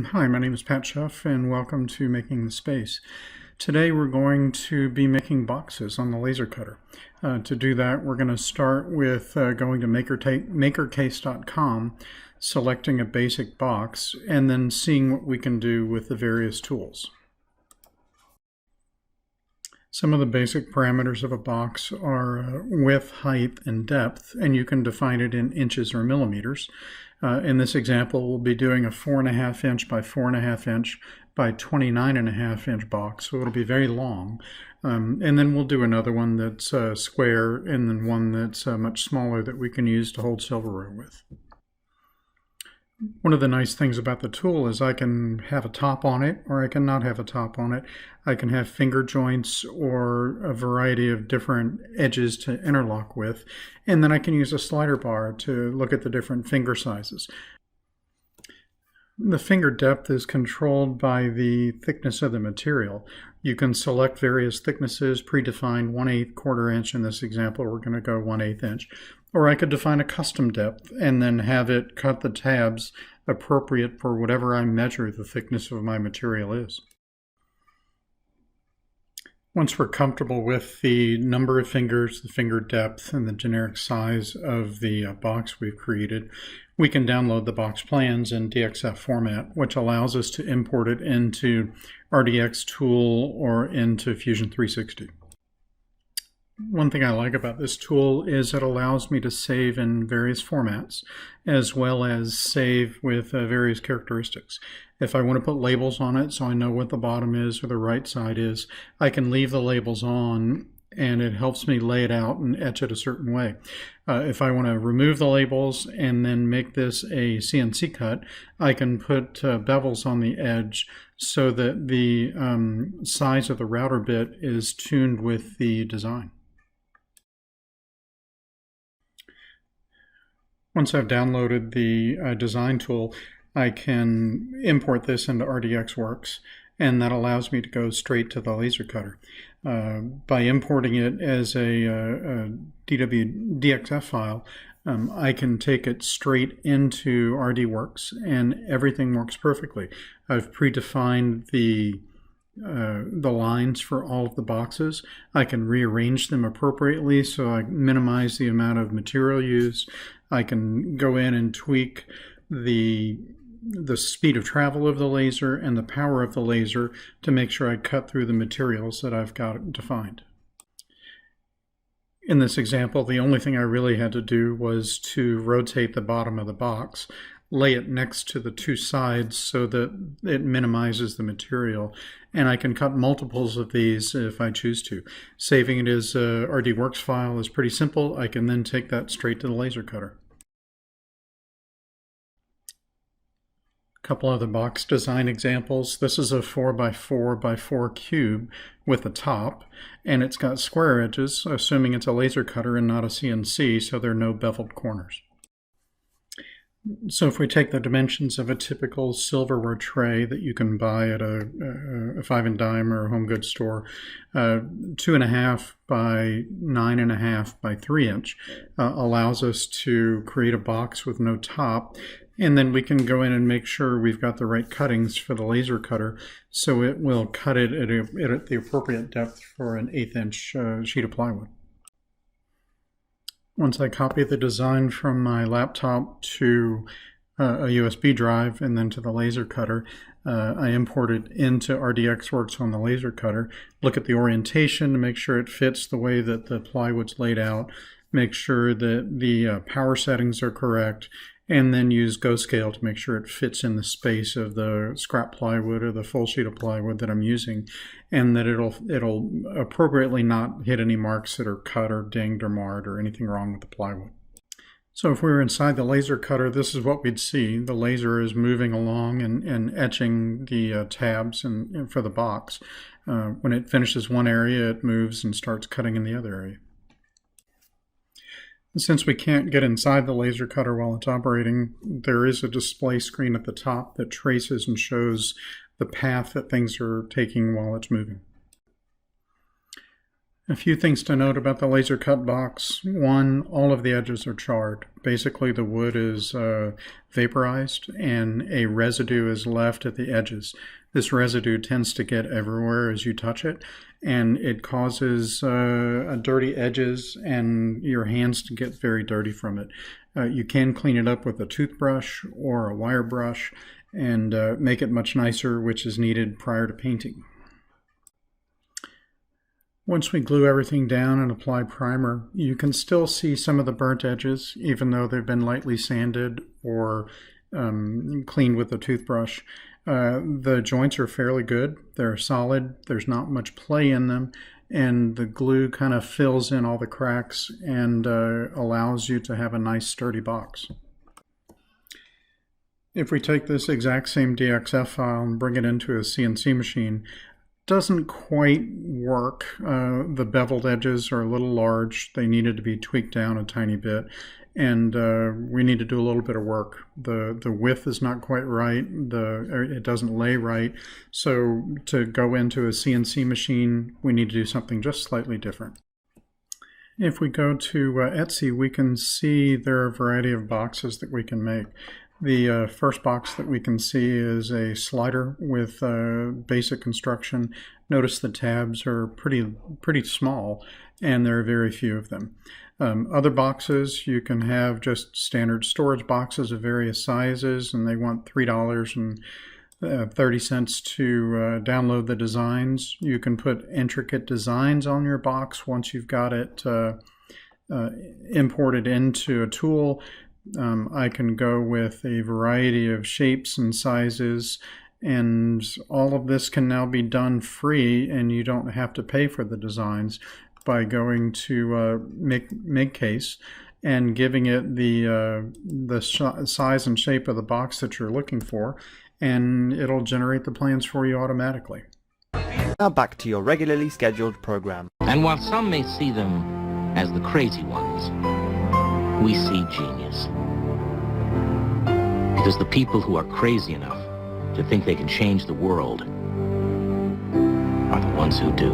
Hi, my name is Pat Schuff and welcome to Making the Space. Today we're going to be making boxes on the laser cutter. To do that, we're going to start with going to MakerCase.com, selecting a basic box, and then seeing what we can do with the various tools. Some of the basic parameters of a box are width, height, and depth, and you can define it in inches or millimeters. In this example, we'll be doing a 4.5 inch by 4.5 inch by 29.5 inch box, so it'll be very long. And then we'll do another one that's square, and then one that's much smaller that we can use to hold silverware with. One of the nice things about the tool is I can have a top on it, or I can not have a top on it. I can have finger joints or a variety of different edges to interlock with, and then I can use a slider bar to look at the different finger sizes. The finger depth is controlled by the thickness of the material. You can select various thicknesses, predefined 1/8, 1/4 inch. In this example, we're going to go 1/8 inch. Or I could define a custom depth and then have it cut the tabs appropriate for whatever I measure the thickness of my material is. Once we're comfortable with the number of fingers, the finger depth, and the generic size of the box we've created, we can download the box plans in DXF format, which allows us to import it into RDX tool or into Fusion 360. One thing I like about this tool is it allows me to save in various formats, as well as save with various characteristics. If I want to put labels on it so I know what the bottom is or the right side is, I can leave the labels on and it helps me lay it out and etch it a certain way. If I want to remove the labels and then make this a CNC cut, I can put bevels on the edge so that the size of the router bit is tuned with the design. Once I've downloaded the design tool, I can import this into RDXworks, and that allows me to go straight to the laser cutter. By importing it as a DXF file, I can take it straight into RDWorks, and everything works perfectly. I've predefined the lines for all of the boxes. I can rearrange them appropriately so I minimize the amount of material used. I can go in and tweak the speed of travel of the laser and the power of the laser to make sure I cut through the materials that I've got defined. In this example, the only thing I really had to do was to rotate the bottom of the box, lay it next to the two sides so that it minimizes the material, and I can cut multiples of these if I choose to. Saving it as a RDWorks file is pretty simple. I can then take that straight to the laser cutter. A couple other box design examples. This is a 4x4x4 cube with a top, and it's got square edges, assuming it's a laser cutter and not a CNC, so there are no beveled corners. So if we take the dimensions of a typical silverware tray that you can buy at a 5 and dime or a home goods store, 2.5 by 9.5 by 3 inch allows us to create a box with no top, and then we can go in and make sure we've got the right cuttings for the laser cutter so it will cut it at the appropriate depth for an 1/8 inch sheet of plywood. Once I copy the design from my laptop to a USB drive and then to the laser cutter, I import it into RDXworks on the laser cutter, look at the orientation to make sure it fits the way that the plywood's laid out, make sure that the power settings are correct, and then use Go Scale to make sure it fits in the space of the scrap plywood or the full sheet of plywood that I'm using, and that it'll appropriately not hit any marks that are cut or dinged or marred or anything wrong with the plywood. So if we were inside the laser cutter, this is what we'd see. The laser is moving along and etching the tabs and for the box. When it finishes one area, it moves and starts cutting in the other area. Since we can't get inside the laser cutter while it's operating, there is a display screen at the top that traces and shows the path that things are taking while it's moving. A few things to note about the laser cut box. One, all of the edges are charred. Basically, the wood is vaporized and a residue is left at the edges. This residue tends to get everywhere as you touch it, and it causes dirty edges and your hands to get very dirty from it. You can clean it up with a toothbrush or a wire brush and make it much nicer, which is needed prior to painting. Once we glue everything down and apply primer, you can still see some of the burnt edges, even though they've been lightly sanded or cleaned with a toothbrush. The joints are fairly good. They're solid. There's not much play in them, and the glue kind of fills in all the cracks and allows you to have a nice sturdy box. If we take this exact same DXF file and bring it into a CNC machine, doesn't quite work. The beveled edges are a little large. They needed to be tweaked down a tiny bit, and we need to do a little bit of work. The width is not quite right. It doesn't lay right. So to go into a CNC machine, we need to do something just slightly different. If we go to Etsy, we can see there are a variety of boxes that we can make. The first box that we can see is a slider with basic construction. Notice the tabs are pretty small, and there are very few of them. Other boxes, you can have just standard storage boxes of various sizes, and they want $3.30 to download the designs. You can put intricate designs on your box once you've got it imported into a tool. I can go with a variety of shapes and sizes, and all of this can now be done free, and you don't have to pay for the designs by going to MakerCase and giving it the size and shape of the box that you're looking for, and it'll generate the plans for you automatically. Now back to your regularly scheduled program. And while some may see them as the crazy ones, we see genius. Because the people who are crazy enough to think they can change the world are the ones who do.